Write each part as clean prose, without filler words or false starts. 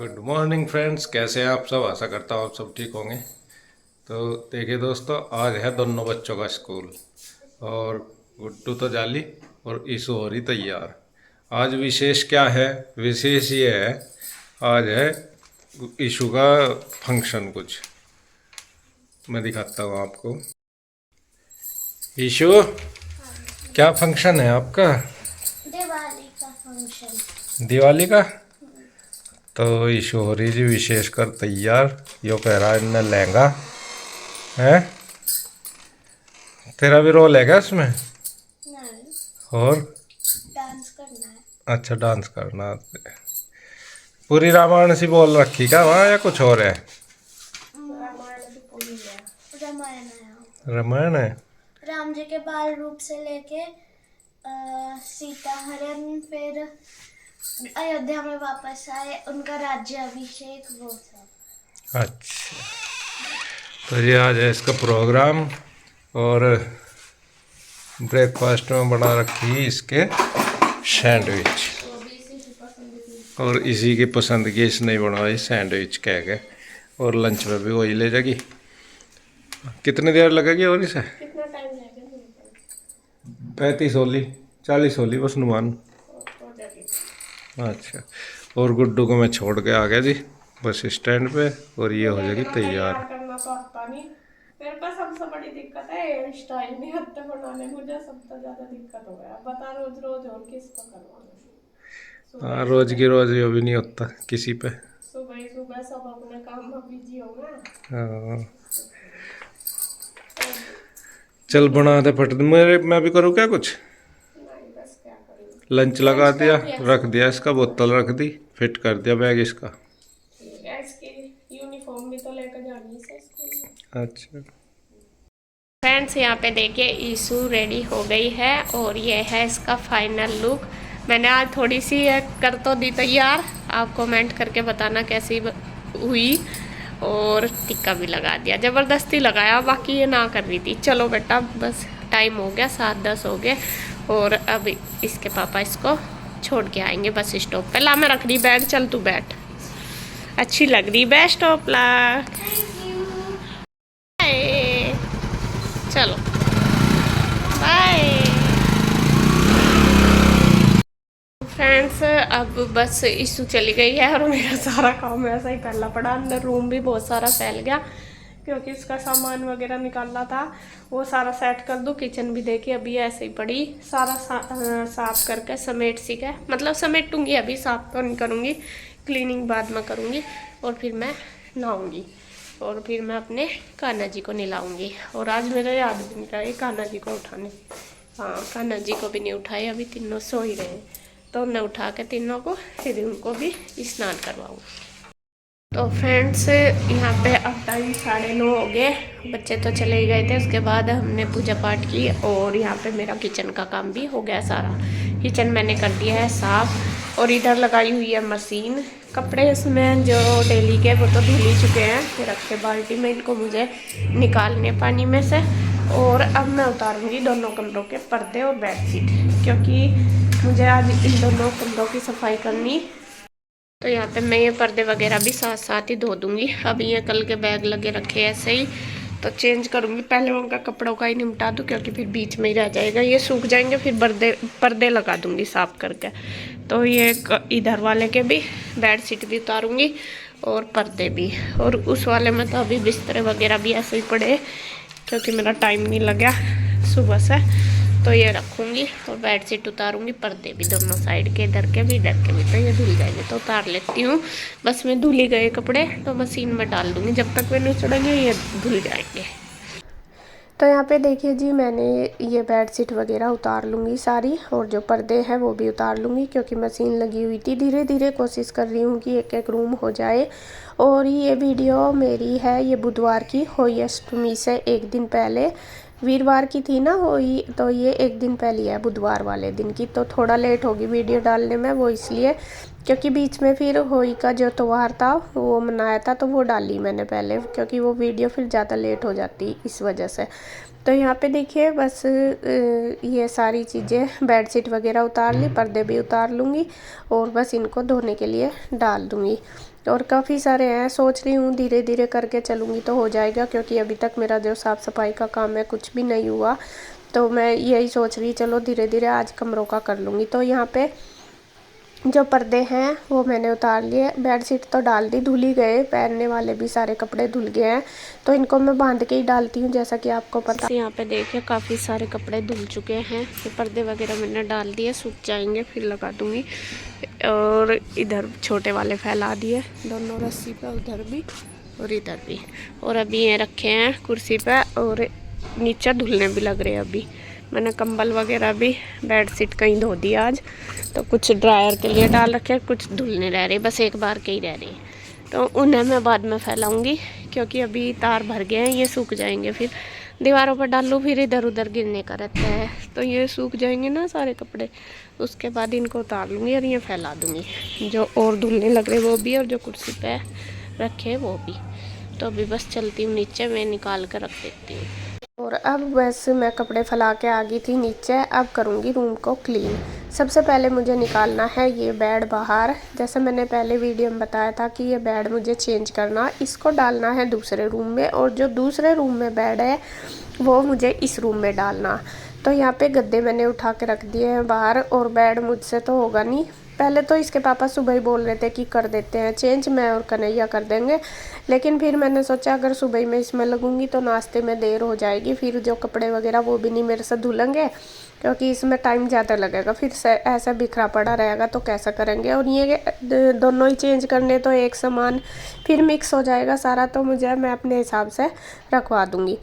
Good morning friends, कैसे हैं आप सब। आशा करता हूँ आप सब ठीक होंगे। तो देखिए दोस्तों, आज है दोनों बच्चों का स्कूल और गुड्डू तो जाली और ईशु हो रही तैयार। आज विशेष क्या है? विशेष ये है, आज है ईशु का फंक्शन। कुछ मैं दिखाता हूँ आपको। ईशु, क्या फंक्शन है आपका? दिवाली का फंक्शन। दिवाली का। तो ईशु हो रही जी विशेष कर तैयार। यो कह रहा है इन्हें लहंगा है। तेरा भी रोल है क्या इसमें? नहीं, और डांस करना है। अच्छा, डांस करना है। पूरी रामायण सी बोल रखी क्या वहाँ, या कुछ और है? रामायण है। रामायण है। राम जी के बाल रूप से लेके सीता हरण, फिर अयोध्या में वापस आए, उनका राज्य अभिषेक, वो सब। अच्छा, तो ये आज है इसका प्रोग्राम। और ब्रेकफास्ट में बना रखी इसके सैंडविच, और इसी की पसंद की इसने बनवाई सैंडविच कह के। और लंच में भी वही ले जाएगी। कितनी देर लगेगी और इसे? कितना टाइम लगेगा? 35 होली 40 होली बस नुमान। अच्छा, और गुड्डू को मैं छोड़ के आ गया जी बस स्टैंड पे, और ये हो जाएगी तैयार। करना तो आता नहीं मेरे पास। सबसे बड़ी दिक्कत है हेयर स्टाइल नहीं आते बनाने। मुझे सबसे ज्यादा दिक्कत हो गया। बता रोज रोज और किसको करवाना। हाँ, रोज की रोज ये भी नहीं होता किसी पे। सुबह ही सुबह सब अपने काम में बिजी हो गए। हाँ, चल बना दे फट। मैं भी करूँ क्या कुछ? नहीं, बस क्या करूँ। लंच लगा दिया, रख दिया इसका, बोतल रख दी, फिट कर दिया बैग इसका। ठीक है, इसकी यूनिफॉर्म भी तो लेकर जानी है स्कूल में। अच्छा फ्रेंड्स, यहाँ पे देखिए ईशु रेडी हो गई है और ये है इसका फाइनल लुक। मैंने आज थोड़ी सी कर तो दी तैयार, आप कमेंट करके बताना कैसी हुई। और टिक्का भी लगा दिया, ज़बरदस्ती लगाया, बाकी ये ना कर रही थी। चलो बेटा, बस टाइम हो गया, 7-10 हो गए और अब इसके पापा इसको छोड़ के आएंगे बस स्टॉप पे। ला, मैं रख रही बैग, चल तू बैठ। अच्छी लग रही बेस्ट ऑफ लक। चलो बाय फ्रेंड्स। अब बस ईशु चली गई है और मेरा सारा काम ऐसा ही फैला पड़ा। अंदर रूम भी बहुत सारा फैल गया क्योंकि इसका सामान वगैरह निकालना था, वो सारा सेट कर दूँ। किचन भी देखिए अभी ऐसे ही पड़ी, सारा साफ करके समेट सी के, मतलब समेटूंगी, अभी साफ तो नहीं करूँगी, क्लीनिंग बाद में करूँगी। और फिर मैं नहाऊँगी और फिर मैं अपने कान्हा जी को नहलाऊँगी। और आज मेरा याद भी नहीं रहा कान्हा जी को उठाने। हाँ, कान्हा जी को भी नहीं उठाए, अभी तीनों सो ही रहे। तो मैं उठा के तीनों को फिर उनको भी स्नान करवाऊँ। तो फ्रेंड्स, यहाँ पे अब टाइम 9:30 हो गए, बच्चे तो चले ही गए थे। उसके बाद हमने पूजा पाठ की और यहाँ पे मेरा किचन का काम भी हो गया सारा। किचन मैंने कर दिया है साफ़ और इधर लगाई हुई है मशीन। कपड़े उसमें जो डेली के वो तो धुल ही चुके हैं, फिर रख के बाल्टी में, इनको मुझे निकालने पानी में से। और अब मैं उतारूँगी दोनों कमरों के पर्दे और बेडशीट, क्योंकि मुझे आज इन दोनों कमरों की सफाई करनी। तो यहाँ पे मैं ये पर्दे वगैरह भी साथ साथ ही धो दूँगी। अभी ये कल के बैग लगे रखे ऐसे ही, तो चेंज करूँगी। पहले उनका कपड़ों का ही निपटा दूँ क्योंकि फिर बीच में ही रह जाएगा, ये सूख जाएंगे, फिर पर्दे लगा दूँगी साफ़ करके। तो ये इधर वाले के भी बेडशीट भी उतारूँगी और पर्दे भी। और उस वाले में तो अभी बिस्तरे वगैरह भी ऐसे ही पड़े क्योंकि मेरा टाइम नहीं लगा सुबह से, तो ये रखूँगी। और बेडशीट उतारूँगी, पर्दे भी दोनों साइड के, इधर के भी इधर के भी। तो ये धुल जाएंगे तो उतार लेती हूँ। बस में धुल ही गए कपड़े तो मशीन में डाल दूँगी, जब तक वे नहीं चढ़ेंगे ये धुल जाएंगे। तो यहाँ पे देखिए जी, मैंने ये बेडशीट वगैरह उतार लूँगी सारी, और जो पर्दे हैं वो भी उतार लूँगी क्योंकि मशीन लगी हुई थी। धीरे धीरे कोशिश कर रही हूँ कि एक एक रूम हो जाए। और ये वीडियो मेरी है ये बुधवार की, होली अष्टमी से एक दिन पहले। वीरवार की थी ना होली, तो ये एक दिन पहले है बुधवार वाले दिन की, तो थोड़ा लेट होगी वीडियो डालने में, वो इसलिए। क्योंकि बीच में फिर होली का जो त्यौहार था वो मनाया था, तो वो डाली मैंने पहले, क्योंकि वो वीडियो फिर ज़्यादा लेट हो जाती इस वजह से। तो यहाँ पे देखिए बस ये सारी चीज़ें, बेडशीट वगैरह उतार ली, पर्दे भी उतार लूँगी और बस इनको धोने के लिए डाल दूँगी। और काफ़ी सारे हैं, सोच रही हूँ धीरे धीरे करके चलूँगी तो हो जाएगा, क्योंकि अभी तक मेरा जो साफ़ सफाई का काम है कुछ भी नहीं हुआ। तो मैं यही सोच रही चलो धीरे धीरे आज कमरों का कर लूँगी। तो यहाँ पे जो पर्दे हैं वो मैंने उतार लिए, बेडशीट तो डाल दी, धुल ही गए, पहनने वाले भी सारे कपड़े धुल गए हैं, तो इनको मैं बांध के ही डालती हूँ जैसा कि आपको पता। यहाँ पे देखिए काफ़ी सारे कपड़े धुल चुके हैं, तो पर्दे वगैरह मैंने डाल दिए, सूख जाएंगे फिर लगा दूँगी। और इधर छोटे वाले फैला दिए दोनों रस्सी पे, उधर भी और इधर भी। और अभी ये रखे हैं कुर्सी पे और नीचे धुलने भी लग रहे हैं। अभी मैंने कंबल वगैरह भी, बेडशीट कहीं धो दी आज, तो कुछ ड्रायर के लिए डाल रखे, कुछ धुलने रह रहे, बस एक बार के ही रह रहे। तो उन्हें मैं बाद में फैलाऊंगी, क्योंकि अभी तार भर गए हैं, ये सूख जाएंगे। फिर दीवारों पर डाल लूँ, फिर इधर उधर गिरने का रहता है, तो ये सूख जाएंगे ना सारे कपड़े, उसके बाद इनको उतार लूँगी और ये फैला दूँगी, जो और धुलने लग रहे वो भी, और जो कुर्सी पे रखे वो भी। तो अभी बस चलती हूँ नीचे, मैं निकाल कर रख देती हूँ। और अब बस मैं कपड़े फैला के आ गई थी नीचे, अब करूँगी रूम को क्लीन। सबसे पहले मुझे निकालना है ये बेड बाहर। जैसे मैंने पहले वीडियो में बताया था कि ये बेड मुझे चेंज करना, इसको डालना है दूसरे रूम में, और जो दूसरे रूम में बेड है वो मुझे इस रूम में डालना। तो यहाँ पे गद्दे मैंने उठा के रख दिए हैं बाहर, और बेड मुझसे तो होगा नहीं। पहले तो इसके पापा सुबह ही बोल रहे थे कि कर देते हैं चेंज, मैं और कन्हैया कर देंगे, लेकिन फिर मैंने सोचा अगर सुबह में इसमें लगूंगी तो नाश्ते में देर हो जाएगी, फिर जो कपड़े वगैरह वो भी नहीं मेरे से धुलेंगे, क्योंकि इसमें टाइम ज़्यादा लगेगा, फिर से ऐसा बिखरा पड़ा रहेगा तो कैसा करेंगे। और ये दोनों ही चेंज करने तो एक समान फिर मिक्स हो जाएगा सारा, तो मैं अपने हिसाब से रखवा दूँगी।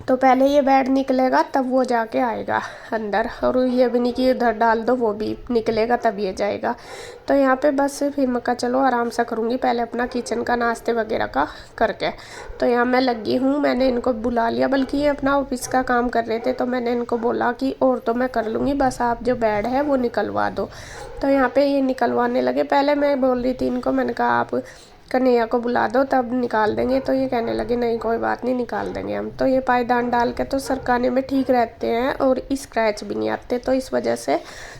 तो पहले ये बेड निकलेगा तब वो जाके आएगा अंदर, और ये भी नहीं कि उधर डाल दो वो भी निकलेगा तब ये जाएगा। तो यहाँ पे बस फिर मैं कहा चलो आराम से करूँगी, पहले अपना किचन का नाश्ते वगैरह का करके। तो यहाँ मैं लगी हूँ, मैंने इनको बुला लिया, बल्कि ये अपना ऑफिस का काम कर रहे थे, तो मैंने इनको बोला कि और तो मैं कर लूँगी, बस आप जो बेड है वो निकलवा दो। तो यहाँ पे ये निकलवाने लगे। पहले मैं बोल रही थी इनको, मैंने कहा आप कन्हैया को बुला दो तब निकाल देंगे, तो ये कहने लगे नहीं कोई बात नहीं निकाल देंगे हम। तो ये पायदान डाल के तो सरकाने में ठीक रहते हैं और स्क्रैच भी नहीं आते, तो इस वजह से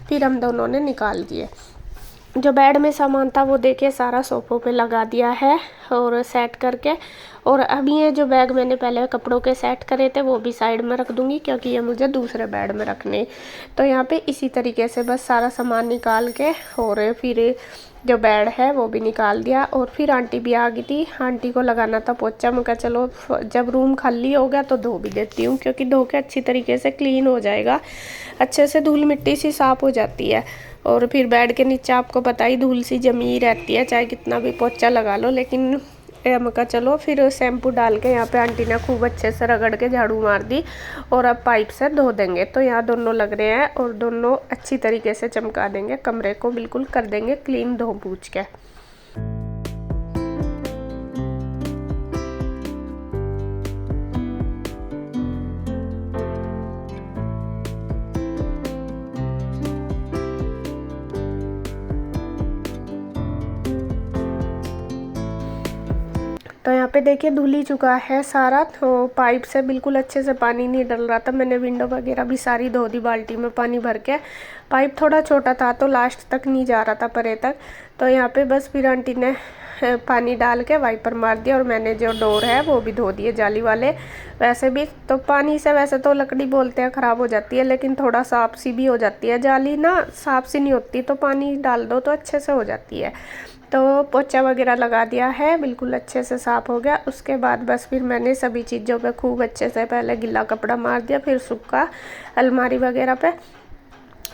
फिर हम दोनों ने निकाल दिए। जो बेड में सामान था वो देखिए सारा सोफ़ों पे लगा दिया है और सेट करके। और अभी ये जो बैग मैंने पहले कपड़ों के सेट करे थे वो भी साइड में रख दूंगी, क्योंकि ये मुझे दूसरे बेड में रखने। तो यहाँ पे इसी तरीके से बस सारा सामान निकाल के और फिर जो बेड है वो भी निकाल दिया। और फिर आंटी भी आ गई थी, आंटी को लगाना था पोछा। मैं कहा चलो जब रूम खाली हो गया तो धो भी देती हूँ, क्योंकि धो के अच्छी तरीके से क्लीन हो जाएगा, अच्छे से धूल मिट्टी सी साफ़ हो जाती है। और फिर बेड के नीचे आपको पता ही धूल सी जमी रहती है, चाहे कितना भी पोछा लगा लो। लेकिन मैं कहा चलो फिर शैम्पू डाल के यहाँ पे आंटी ने खूब अच्छे से रगड़ के झाड़ू मार दी और अब पाइप से धो देंगे। तो यहाँ दोनों लग रहे हैं और दोनों अच्छी तरीके से चमका देंगे, कमरे को बिल्कुल कर देंगे क्लीन धो पूछ के। तो यहाँ पे देखिए धुल ही चुका है सारा, तो पाइप से बिल्कुल अच्छे से पानी नहीं डल रहा था। मैंने विंडो वगैरह भी सारी धो दी बाल्टी में पानी भर के। पाइप थोड़ा छोटा था तो लास्ट तक नहीं जा रहा था परे तक। तो यहाँ पे बस फिर आंटी ने पानी डाल के वाइपर मार दिया और मैंने जो डोर है वो भी धो दिए जाली वाले। वैसे भी तो पानी से वैसे तो लकड़ी बोलते हैं ख़राब हो जाती है, लेकिन थोड़ा साफ सी भी हो जाती है। जाली ना साफ सी नहीं होती, तो पानी डाल दो तो अच्छे से हो जाती है। तो पोछा वगैरह लगा दिया है, बिल्कुल अच्छे से साफ़ हो गया। उसके बाद बस फिर मैंने सभी चीज़ों पे खूब अच्छे से पहले गीला कपड़ा मार दिया, फिर सूखा अलमारी वगैरह पे,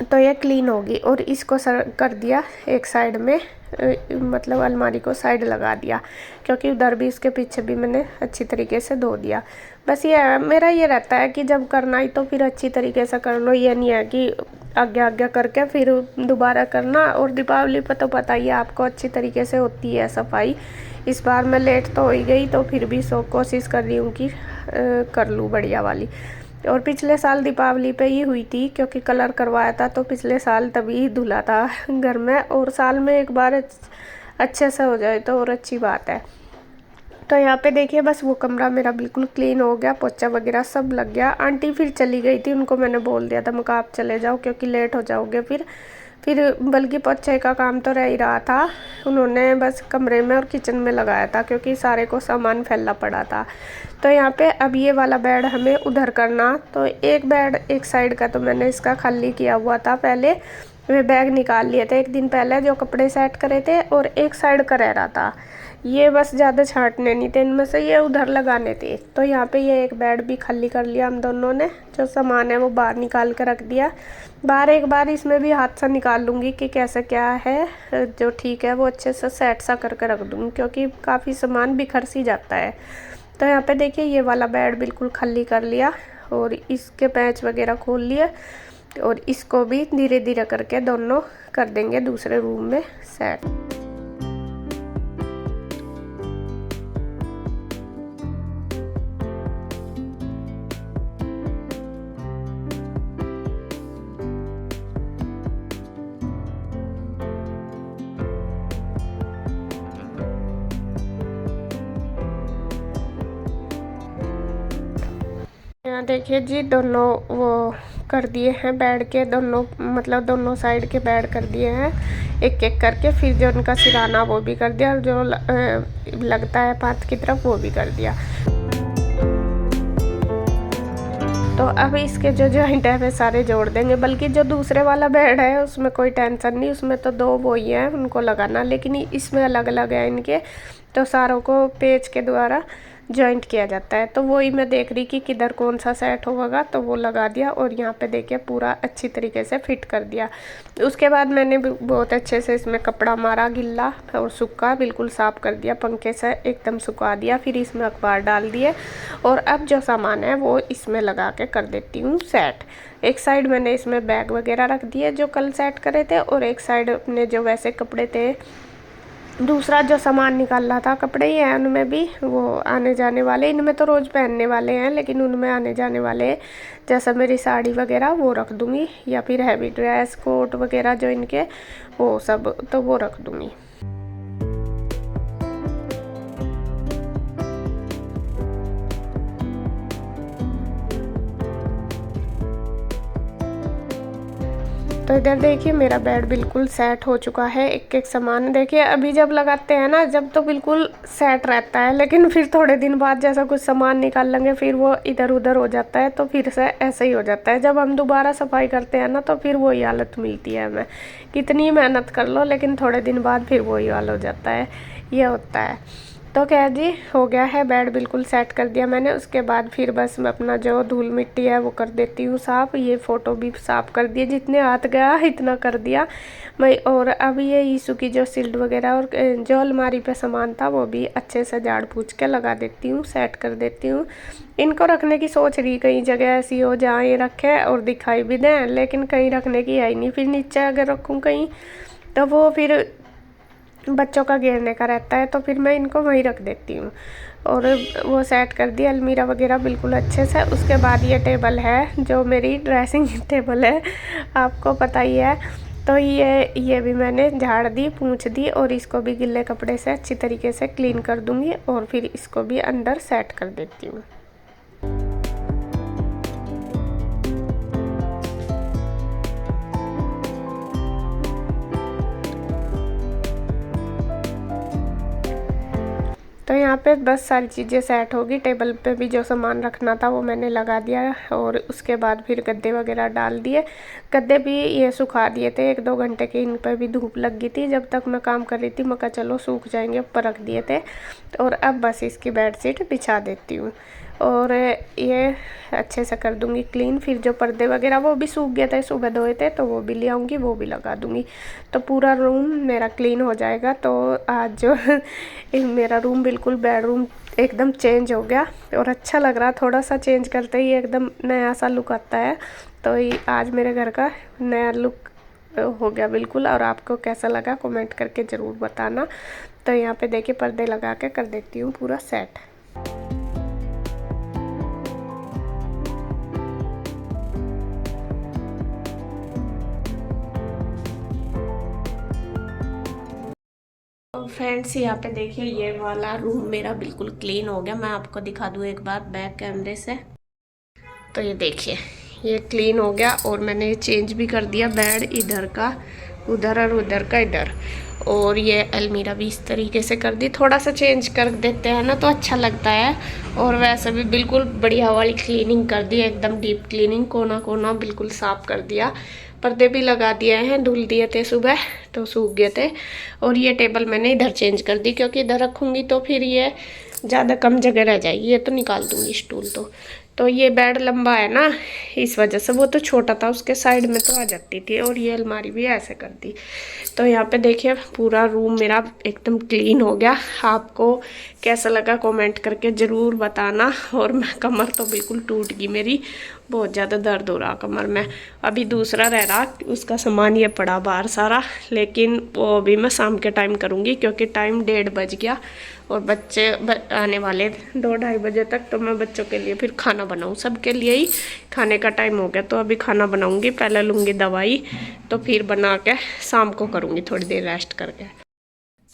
तो ये क्लीन होगी। और इसको कर दिया एक साइड में, मतलब अलमारी को साइड लगा दिया, क्योंकि उधर भी इसके पीछे भी मैंने अच्छी तरीके से धो दिया। बस ये मेरा ये रहता है कि जब करना ही तो फिर अच्छी तरीके से कर लो, ये नहीं है कि आगे आगे करके फिर दोबारा करना। और दीपावली पर तो पता ही है आपको अच्छी तरीके से होती है सफाई। इस बार मैं लेट तो हो ही गई, तो फिर भी कोशिश कर रही हूँ कि कर लूँ बढ़िया वाली। और पिछले साल दीपावली पे ही हुई थी, क्योंकि कलर करवाया था तो पिछले साल तभी धुला था घर में। और साल में एक बार अच्छे से हो जाए तो और अच्छी बात है। तो यहाँ पे देखिए बस वो कमरा मेरा बिल्कुल क्लीन हो गया, पोछा वगैरह सब लग गया। आंटी फिर चली गई थी, उनको मैंने बोल दिया था, मैं कहा आप चले जाओ क्योंकि लेट हो जाओगे फिर बल्कि पोछे का काम तो रह ही रहा था। उन्होंने बस कमरे में और किचन में लगाया था क्योंकि सारे को सामान फैला पड़ा था। तो यहाँ पे अब ये वाला बेड हमें उधर करना, तो एक बेड एक साइड का तो मैंने इसका खाली किया हुआ था पहले, वे बैग निकाल लिए थे एक दिन पहले जो कपड़े सेट करे थे, और एक साइड का रह रहा था, ये बस ज़्यादा छांटने नहीं थे इनमें से, ये उधर लगाने थे। तो यहाँ पे ये एक बेड भी खाली कर लिया हम दोनों ने, जो सामान है वो बाहर निकाल कर रख दिया। बाहर एक बार इसमें भी हाथ से निकाल लूँगी कि कैसे क्या है, जो ठीक है वो अच्छे से सेट सा करके रख दूँगी क्योंकि काफ़ी सामान बिखर सी जाता है। तो यहाँ पे देखिए ये वाला बेड बिल्कुल खाली कर लिया और इसके पैच वगैरह खोल लिए, और इसको भी धीरे धीरे करके दोनों कर देंगे दूसरे रूम में सेट। यहाँ देखिए जी दोनों वो कर दिए हैं बेड के, दोनों मतलब दोनों साइड के बेड कर दिए हैं एक एक करके। फिर जो उनका सिराना वो भी कर दिया, और जो लगता है पात की तरफ वो भी कर दिया। तो अब इसके जो जॉइंट है वे सारे जोड़ देंगे, बल्कि जो दूसरे वाला बेड है उसमें कोई टेंशन नहीं, उसमें तो दो वो ही हैं उनको लगाना, लेकिन इसमें अलग अलग है इनके, तो सारों को पेच के द्वारा जॉइंट किया जाता है। तो वही मैं देख रही कि किधर कौन सा सेट होगा, तो वो लगा दिया और यहाँ पे देखिए पूरा अच्छी तरीके से फिट कर दिया। उसके बाद मैंने बहुत अच्छे से इसमें कपड़ा मारा, गिल्ला और सूखा बिल्कुल साफ़ कर दिया, पंखे से एकदम सुखा दिया। फिर इसमें अखबार डाल दिए और अब जो सामान है वो इसमें लगा के कर देती हूँ सेट। एक साइड मैंने इसमें बैग वगैरह रख दिए जो कल सेट करे थे, और एक साइड अपने जो वैसे कपड़े थे, दूसरा जो सामान निकालना था कपड़े ही हैं उनमें भी वो आने जाने वाले, इनमें तो रोज़ पहनने वाले हैं लेकिन उनमें आने जाने वाले जैसा मेरी साड़ी वगैरह वो रख दूँगी, या फिर हैवी ड्रेस कोट वगैरह जो इनके वो सब तो वो रख दूँगी। तो इधर देखिए मेरा बेड बिल्कुल सेट हो चुका है। एक एक सामान देखिए, अभी जब लगाते हैं ना जब तो बिल्कुल सेट रहता है, लेकिन फिर थोड़े दिन बाद जैसा कुछ सामान निकाल लेंगे फिर वो इधर उधर हो जाता है, तो फिर से ऐसे ही हो जाता है। जब हम दोबारा सफाई करते हैं ना तो फिर वही हालत मिलती है हमें, कितनी मेहनत कर लो लेकिन थोड़े दिन बाद फिर वही हाल हो जाता है, ये होता है। तो क्या जी हो गया है, बेड बिल्कुल सेट कर दिया मैंने। उसके बाद फिर बस मैं अपना जो धूल मिट्टी है वो कर देती हूँ साफ़। ये फ़ोटो भी साफ़ कर दिए, जितने हाथ गया इतना कर दिया मैं। और अब ये यीशु की जो सिल्ड वगैरह और जो अलमारी पे सामान था वो भी अच्छे से झाड़ पूछ के लगा देती हूँ, सेट कर देती हूँ। इनको रखने की सोच रही कई जगह ऐसी हो जहाँ ये रखे और दिखाई भी दें, लेकिन कहीं रखने की है ही नहीं। फिर नीचे अगर रखूँ कहीं तो वो फिर बच्चों का घेरने का रहता है, तो फिर मैं इनको वहीं रख देती हूँ। और वो सेट कर दिया अलमीरा वगैरह बिल्कुल अच्छे से। उसके बाद ये टेबल है जो मेरी ड्रेसिंग टेबल है, आपको पता ही है। तो ये भी मैंने झाड़ दी, पूंछ दी, और इसको भी गिल्ले कपड़े से अच्छी तरीके से क्लीन कर दूँगी और फिर इसको भी अंदर सेट कर देती हूँ। तो यहाँ पे बस सारी चीज़ें सेट होगी। टेबल पे भी जो सामान रखना था वो मैंने लगा दिया, और उसके बाद फिर गद्दे वगैरह डाल दिए। गद्दे भी ये सुखा दिए थे 1-2 घंटे की, इन पर भी धूप लग गई थी जब तक मैं काम कर रही थी। मैं कहा चलो सूख जाएंगे, ऊपर रख दिए थे। और अब बस इसकी बेडशीट बिछा देती हूँ और ये अच्छे से कर दूँगी क्लीन। फिर जो पर्दे वगैरह वो भी सूख गए थे, सुबह धोए थे, तो वो भी ले आऊँगी, वो भी लगा दूँगी। तो पूरा रूम मेरा क्लीन हो जाएगा। तो आज जो मेरा रूम बिल्कुल बेडरूम एकदम चेंज हो गया और अच्छा लग रहा। थोड़ा सा चेंज करते ही एकदम नया सा लुक आता है। तो आज मेरे घर का नया लुक हो गया बिल्कुल। और आपको कैसा लगा कमेंट करके ज़रूर बताना। तो यहाँ पे देखिए पर्दे लगा के कर देती हूँ पूरा सेट। और फ्रेंड्स यहाँ पे देखिए ये वाला रूम मेरा बिल्कुल क्लीन हो गया। मैं आपको दिखा दूँ एक बार बैक कैमरे से। तो ये देखिए ये क्लीन हो गया और मैंने चेंज भी कर दिया बेड इधर का उधर और उधर का इधर, और ये अलमीरा भी इस तरीके से कर दी। थोड़ा सा चेंज कर देते हैं ना तो अच्छा लगता है। और वैसे भी बिल्कुल बढ़िया वाली क्लीनिंग कर दी, एकदम डीप क्लीनिंग, कोना कोना बिल्कुल साफ कर दिया। पर्दे भी लगा दिए हैं, धुल दिए थे सुबह तो सूख गए थे। और ये टेबल मैंने इधर चेंज कर दी क्योंकि इधर रखूँगी तो फिर ये ज़्यादा कम जगह रह जाएगी, ये तो निकाल दूँगी स्टूल। तो ये बेड लंबा है ना, इस वजह से, वो तो छोटा था उसके साइड में तो आ जाती थी। और ये अलमारी भी ऐसे कर दी। तो यहाँ पे देखिए पूरा रूम मेरा एकदम क्लीन हो गया। आपको कैसा लगा कमेंट करके ज़रूर बताना। और मैं कमर तो बिल्कुल टूट गई मेरी, बहुत ज़्यादा दर्द हो रहा कमर में। अभी दूसरा रह रहा, उसका सामान ये पड़ा बाहर सारा, लेकिन वो अभी मैं शाम के टाइम करूँगी क्योंकि टाइम 1:30 बज गया और बच्चे आने वाले 2-2:30 बजे तक। तो मैं बच्चों के लिए फिर खाना बनाऊँ, सबके लिए ही खाने का टाइम हो गया। तो अभी खाना बनाऊँगी, पहले लूँगी दवाई, तो फिर बना के शाम को करूँगी थोड़ी देर रेस्ट करके।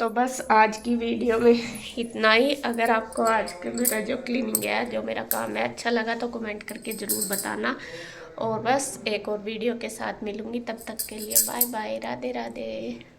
तो बस आज की वीडियो में इतना ही। अगर आपको आज के मेरा जो क्लीनिंग है, जो मेरा काम है, अच्छा लगा तो कमेंट करके ज़रूर बताना। और बस एक और वीडियो के साथ मिलूँगी, तब तक के लिए बाय बाय, राधे राधे।